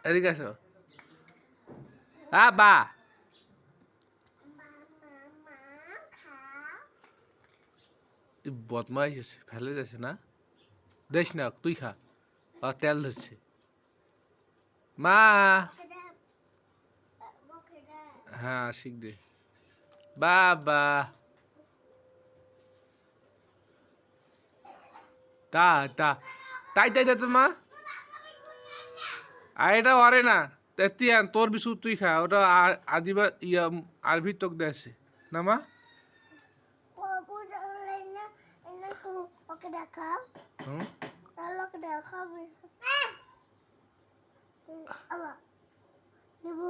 এদিকে আসো বা বদমাইশ আছে ফেলে যাচ্ছে না দেখ না তুই খা আর তেল ধরছে মা হ্যাঁ শিখ দে বাবা তা তা তাই তাই দে তো মা আর এটা অরে না তুই আন তোর বিস্কুট তুই খা ওটা আদিবা ইয়া আরবি তোক দেছে না মা ওকে দেখাও হুম ওকে দেখাও আল্লাহ নিবু